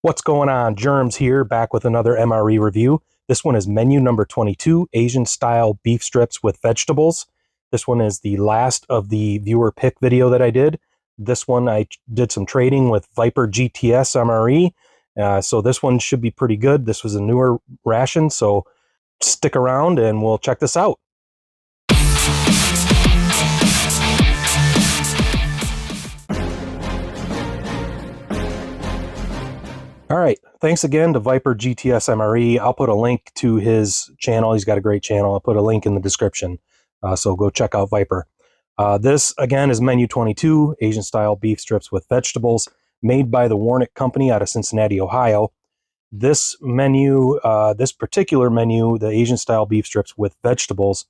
What's going on? Germs here, back with another MRE review. This one is menu number 22, Asian style beef strips with vegetables. This one is the last of the viewer pick video that I did. This one I did some trading with Viper GTS MRE. So this one should be pretty good. This was a newer ration, so stick around and we'll check this out. All right, thanks again to Viper GTS MRE. I'll put a link to his channel. He's got a great channel. I'll put a link in the description, so go check out Viper. This, again, is menu 22, Asian style beef strips with vegetables, made by the Warnick Company out of Cincinnati, Ohio. This menu, this particular menu, the Asian style beef strips with vegetables,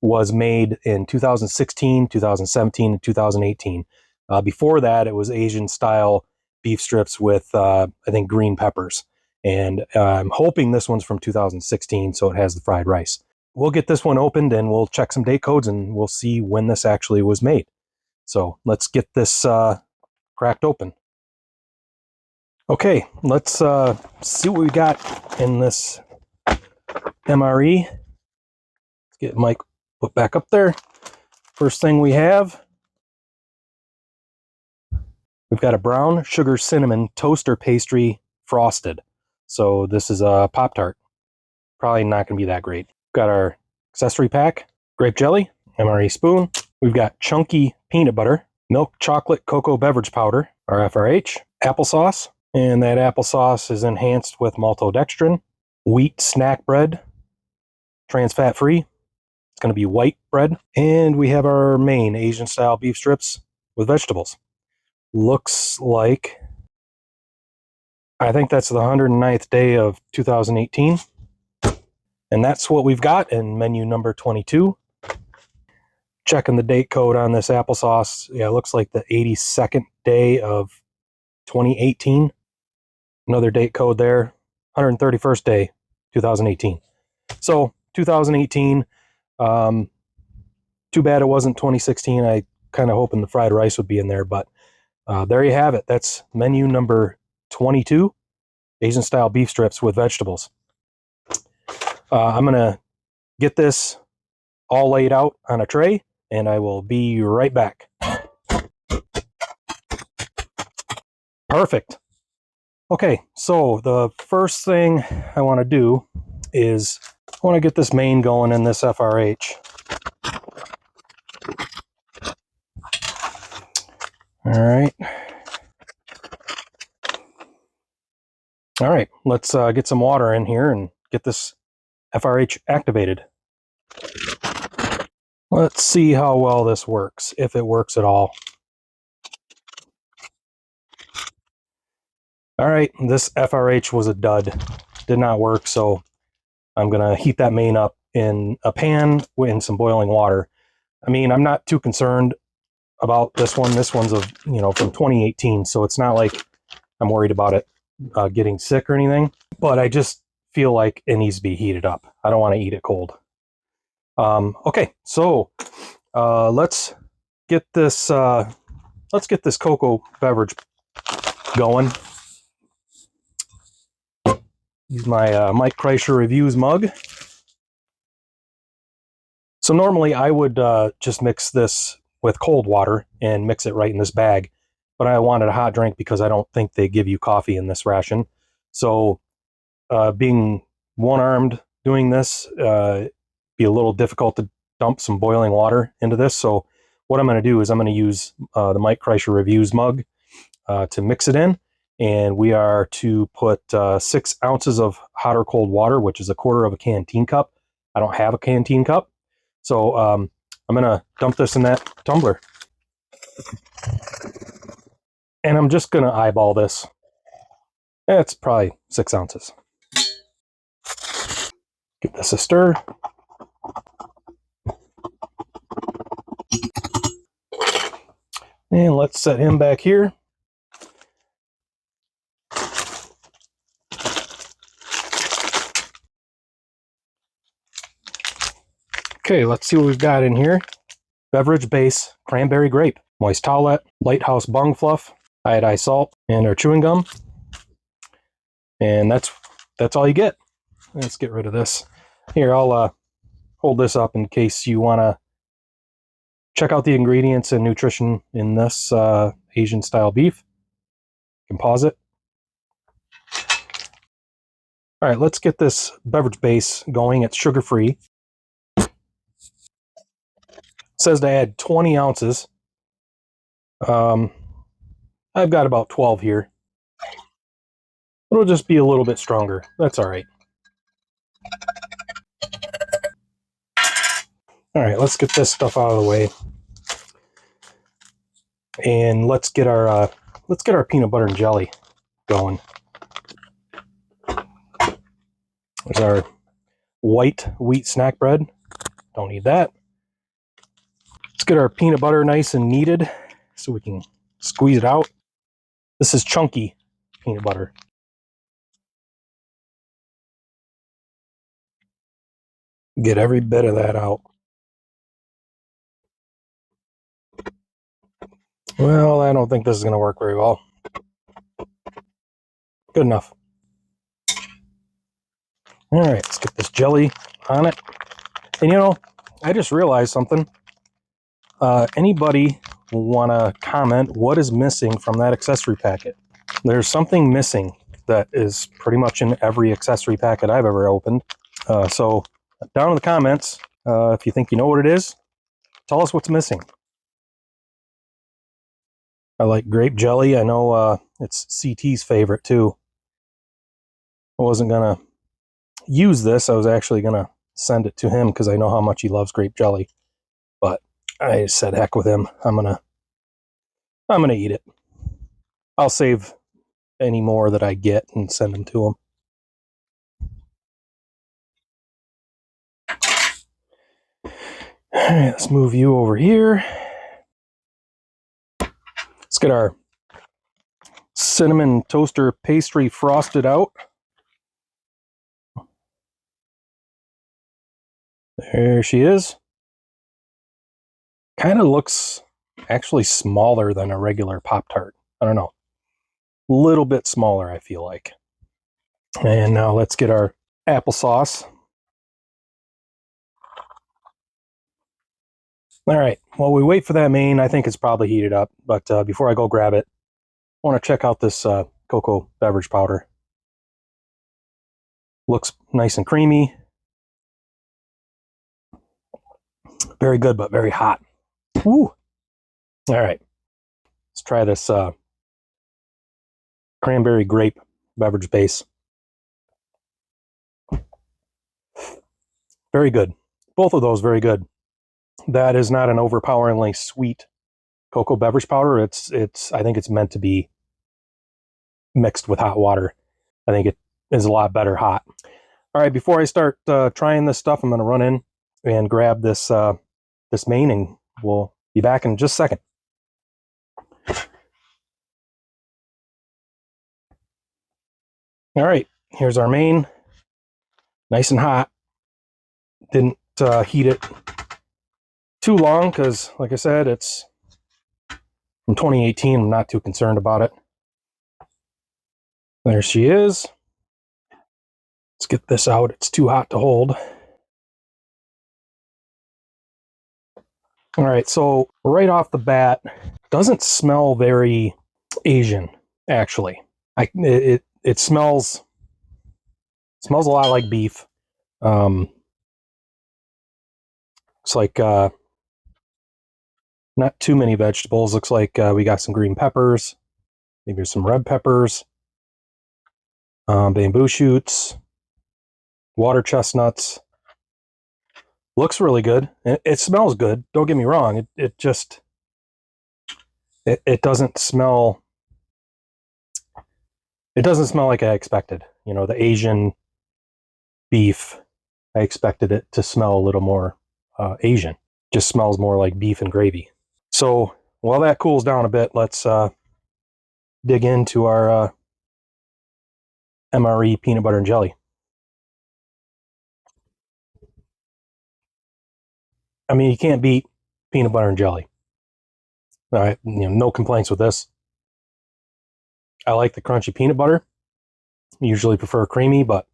was made in 2016, 2017, and 2018. Before that, it was Asian style beef strips with, I think, green peppers. And I'm hoping this one's from 2016, so it has the fried rice. We'll get this one opened and we'll check some date codes and we'll see when this actually was made. So let's get this cracked open. Okay, let's see what we got in this MRE. Let's get Mike put back up there. First thing we have, we've got a brown sugar cinnamon toaster pastry frosted. So this is a Pop-Tart. Probably not going to be that great. Got our accessory pack, grape jelly, MRE spoon. We've got chunky peanut butter, milk chocolate cocoa beverage powder, our FRH, applesauce, and that applesauce is enhanced with maltodextrin, wheat snack bread, trans fat free. It's going to be white bread. And we have our main Asian style beef strips with vegetables. Looks like, I think that's the 109th day of 2018. And that's what we've got in menu number 22. Checking the date code on this applesauce. Yeah, it looks like the 82nd day of 2018. Another date code there, 131st day, 2018. So 2018, too bad it wasn't 2016. I kind of hoping the fried rice would be in there, but there you have it. That's menu number 22, Asian style beef strips with vegetables. I'm going to get this all laid out on a tray, and I will be right back. Perfect. Okay, so the first thing I want to do is I want to get this main going in this FRH. All right. All right, let's get some water in here and get this FRH activated. Let's see how well this works, if it works at all. All right, this FRH was a dud. Did not work, so I'm going to heat that main up in a pan in some boiling water. I mean, I'm not too concerned about this one. This one's from 2018, so it's not like I'm worried about it getting sick or anything, but I just feel like it needs to be heated up. I don't want to eat it cold. Okay, so let's get this cocoa beverage going. Use my Mike Kreischer Reviews mug. So normally I would just mix this with cold water and mix it right in this bag, but I wanted a hot drink because I don't think they give you coffee in this ration. So being one-armed doing this, be a little difficult to dump some boiling water into this. So what I'm going to do is I'm going to use the Mike Kreischer Reviews mug to mix it in. And we are to put 6 ounces of hot or cold water, which is a quarter of a canteen cup. I don't have a canteen cup. So I'm going to dump this in that tumbler. And I'm just going to eyeball this. It's probably 6 ounces. Give this a stir. And let's set him back here. Okay, let's see what we've got in here. Beverage base, cranberry grape, moist towelette, lighthouse bung fluff, iodized salt, and our chewing gum. And that's all you get. Let's get rid of this. Here, I'll hold this up in case you want to check out the ingredients and nutrition in this Asian style beef. You can pause it. All right, let's get this beverage base going. It's sugar-free. It says to add 20 ounces. I've got about 12 here. It'll just be a little bit stronger. That's all right. All right, let's get this stuff out of the way. And let's get our peanut butter and jelly going. There's our white wheat snack bread. Don't need that. Let's get our peanut butter nice and kneaded so we can squeeze it out. This is chunky peanut butter. Get every bit of that out. Well, I don't think this is going to work very well. Good enough. All right, let's get this jelly on it. And you know, I just realized something. Anybody want to comment what is missing from that accessory packet? There's something missing that is pretty much in every accessory packet I've ever opened. So down in the comments, if you think you know what it is, tell us what's missing. I like grape jelly. I know it's CT's favorite too. I wasn't going to use this. I was actually going to send it to him because I know how much he loves grape jelly. But I said, heck with him. I'm gonna eat it. I'll save any more that I get and send them to him. All right, let's move you over here. Let's get our cinnamon toaster pastry frosted out. There she is. Kind of looks actually smaller than a regular Pop-Tart. I don't know. A little bit smaller, I feel like. And now let's get our applesauce. All right, while we wait for that main, I think it's probably heated up. But before I go grab it, I want to check out this cocoa beverage powder. Looks nice and creamy. Very good, but very hot. Woo! All right, let's try this cranberry grape beverage base. Very good. Both of those very good. That is not an overpoweringly sweet cocoa beverage powder. I think it's meant to be mixed with hot water. I think it is a lot better hot. All right, before I start trying this stuff, I'm going to run in and grab this main, and we'll be back in just a second. All right, here's our main. Nice and hot. Didn't heat it too long because, like I said, it's from 2018. I'm not too concerned about it. There she is. Let's get this out. It's too hot to hold. All right, so right off the bat, doesn't smell very Asian, actually. It smells a lot like beef. It's like not too many vegetables. Looks like we got some green peppers, maybe some red peppers, bamboo shoots, water chestnuts. Looks really good. It smells good. Don't get me wrong. It doesn't smell. It doesn't smell like I expected. You know, the Asian beef, I expected it to smell a little more Asian. Just smells more like beef and gravy. So while that cools down a bit, let's dig into our MRE peanut butter and jelly. I mean, you can't beat peanut butter and jelly. All right, no complaints with this. I like the crunchy peanut butter. Usually prefer creamy, but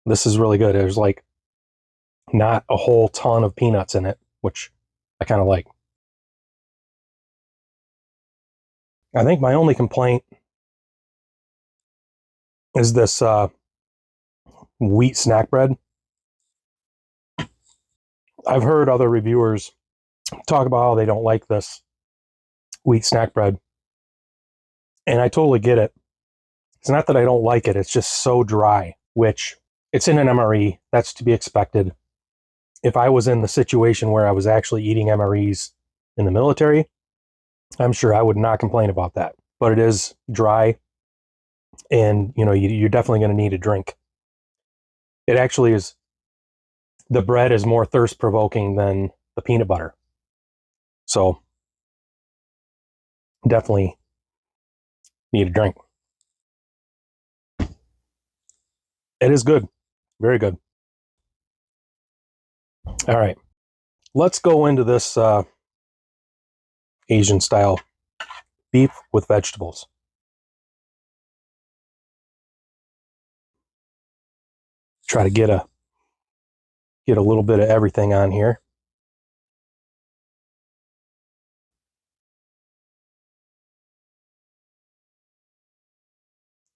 this is really good. There's like not a whole ton of peanuts in it, which I kind of like. I think my only complaint is this wheat snack bread. I've heard other reviewers talk about how they don't like this wheat snack bread, and I totally get it. It's not that I don't like it, it's just so dry, which it's in an MRE. That's to be expected. If I was in the situation where I was actually eating MREs in the military, I'm sure I would not complain about that. But it is dry, and you're definitely going to need a drink. It actually is. The bread is more thirst provoking than the peanut butter, so definitely need a drink. It is good, very good. All right, let's go into this Asian style beef with vegetables. Try to get a little bit of everything on here.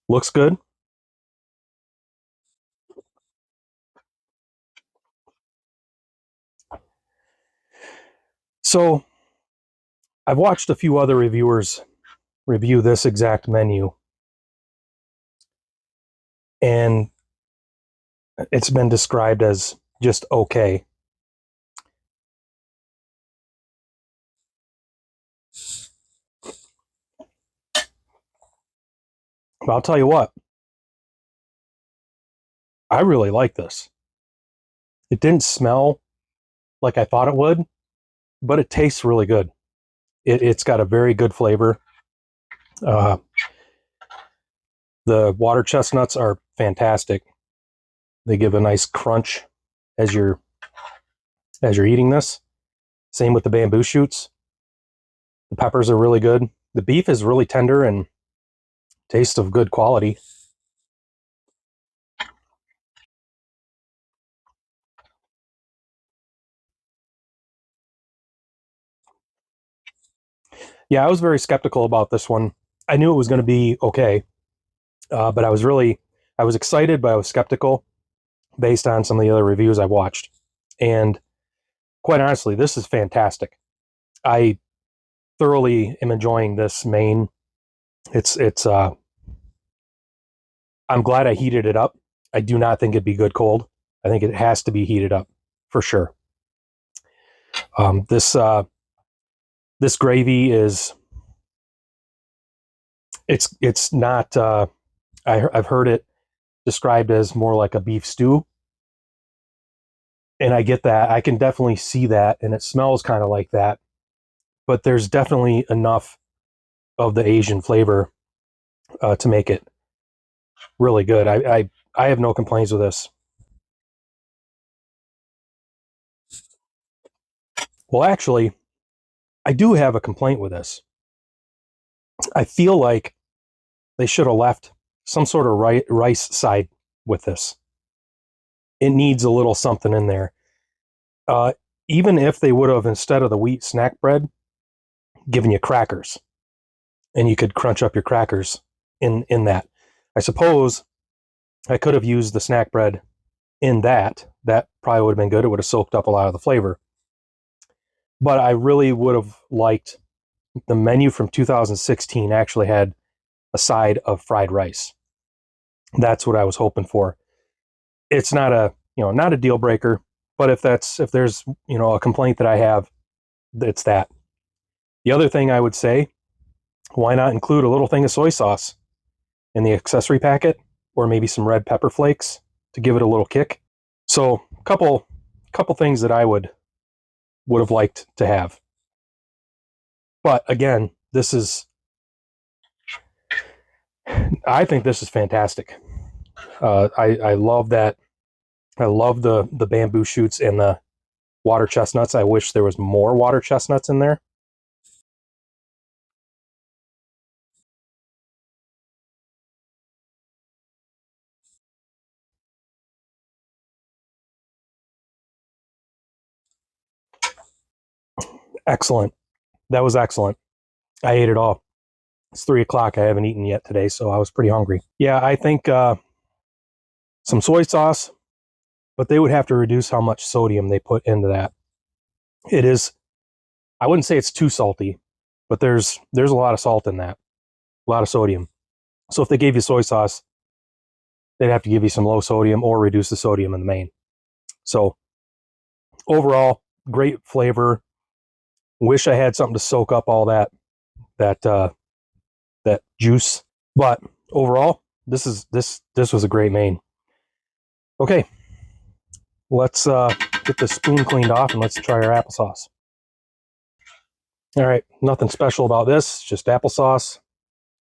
Looks good. So I've watched a few other reviewers review this exact menu, and it's been described as just okay. But I'll tell you what, I really like this. It didn't smell like I thought it would, but it tastes really good. It's got a very good flavor. Uh, the water chestnuts are fantastic. They give a nice crunch as you're eating this. Same with the bamboo shoots. The peppers are really good. The beef is really tender and tastes of good quality. Yeah, I was very skeptical about this one. I knew it was going to be okay, but I was excited, but I was skeptical based on some of the other reviews I watched. And quite honestly, this is fantastic. I thoroughly am enjoying this main. It's I'm glad I heated it up. I do not think it'd be good cold. I think it has to be heated up for sure. This gravy is it's not. I've heard it described as more like a beef stew, and I get that. I can definitely see that, and it smells kind of like that. But there's definitely enough of the Asian flavor to make it really good. I have no complaints with this. Well, actually, I do have a complaint with this. I feel like they should have left some sort of rice side with this. It needs a little something in there. Uh, Even if they would have, instead of the wheat snack bread, given you crackers, and you could crunch up your crackers in that. I suppose I could have used the snack bread in that. That probably would have been good. It would have soaked up a lot of the flavor. But I really would have liked the menu from 2016 actually had a side of fried rice. That's what I was hoping for. It's not a not a deal breaker, but if there's a complaint that I have, it's that. The other thing I would say, why not include a little thing of soy sauce in the accessory packet, or maybe some red pepper flakes to give it a little kick. So couple things that I would have liked to have. But again, I think this is fantastic. I love that. I love the bamboo shoots and the water chestnuts. I wish there was more water chestnuts in there. Excellent. That was excellent. I ate it all. It's 3 o'clock. I haven't eaten yet today, so I was pretty hungry. Yeah, I think some soy sauce, but they would have to reduce how much sodium they put into that. It is, I wouldn't say it's too salty, but there's a lot of salt in that, a lot of sodium. So if they gave you soy sauce, they'd have to give you some low sodium or reduce the sodium in the main. So overall, great flavor. Wish I had something to soak up all that juice, but overall, this was a great main. Okay, let's get the spoon cleaned off and let's try our applesauce. All right, nothing special about this, just applesauce,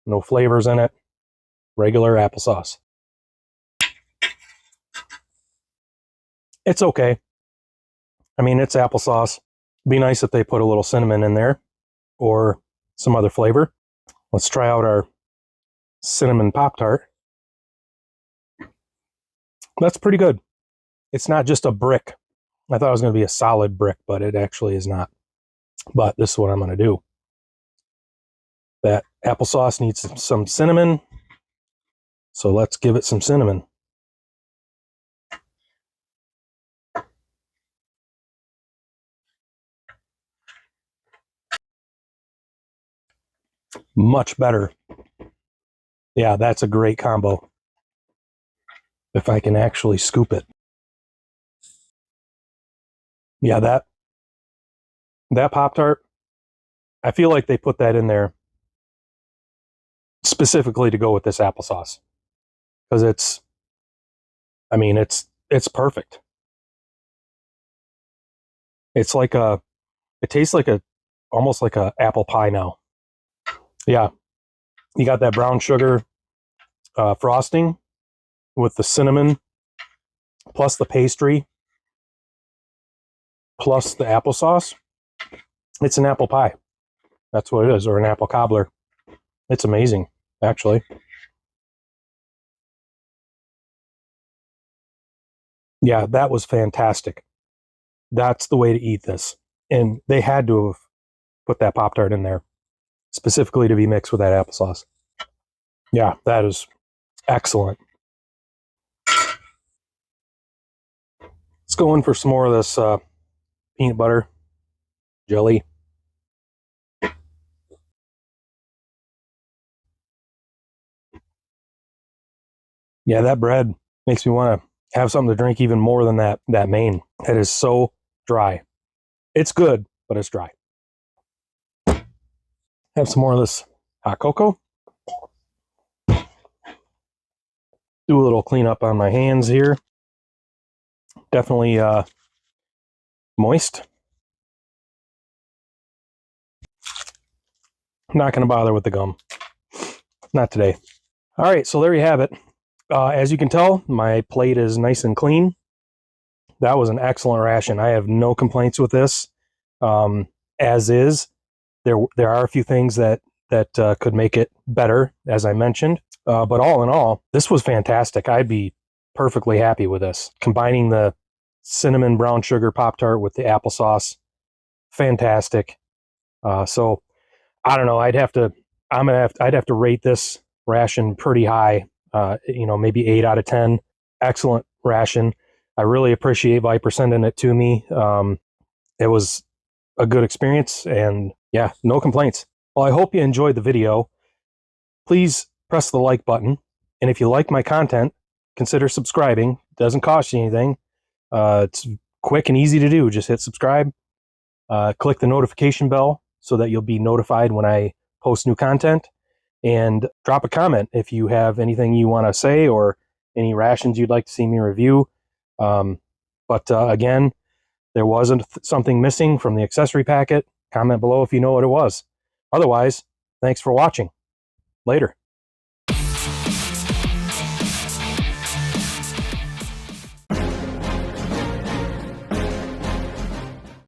no flavors in it, regular applesauce. It's okay. I mean, it's applesauce. Be nice if they put a little cinnamon in there or some other flavor. Let's try out our cinnamon Pop-Tart. That's pretty good. It's not just a brick. I thought it was going to be a solid brick, but it actually is not. But this is what I'm going to do. That applesauce needs some cinnamon, so let's give it some cinnamon. Much better. Yeah, that's a great combo. If I can actually scoop it. Yeah, that Pop-Tart, I feel like they put that in there specifically to go with this applesauce. Because it's perfect. It's like it tastes like almost like a apple pie now. Yeah, you got that brown sugar frosting with the cinnamon, plus the pastry, plus the applesauce. It's an apple pie. That's what it is, or an apple cobbler. It's amazing, actually. Yeah, that was fantastic. That's the way to eat this. And they had to have put that Pop-Tart in there specifically to be mixed with that applesauce. Yeah, that is excellent. Let's go in for some more of this peanut butter jelly. Yeah, that bread makes me want to have something to drink even more than that main. It is so dry. It's good, but it's dry. Have some more of this hot cocoa. Do a little cleanup on my hands here. Definitely moist. I'm not going to bother with the gum. Not today. All right, so there you have it. As you can tell, my plate is nice and clean. That was an excellent ration. I have no complaints with this. As is, there are a few things that could make it better, as I mentioned. But all in all, this was fantastic. I'd be perfectly happy with this. Combining the cinnamon brown sugar Pop-Tart with the applesauce, fantastic. So I don't know. I'd have to rate this ration pretty high. Maybe 8 out of 10. Excellent ration. I really appreciate Viper sending it to me. It was a good experience, and yeah, no complaints. Well, I hope you enjoyed the video. Please press the like button, and if you like my content, consider subscribing. It doesn't cost you anything. It's quick and easy to do. Just hit subscribe. Click the notification bell so that you'll be notified when I post new content, and drop a comment if you have anything you want to say or any rations you'd like to see me review. But again, there wasn't something missing from the accessory packet. Comment below if you know what it was. Otherwise, thanks for watching. Later.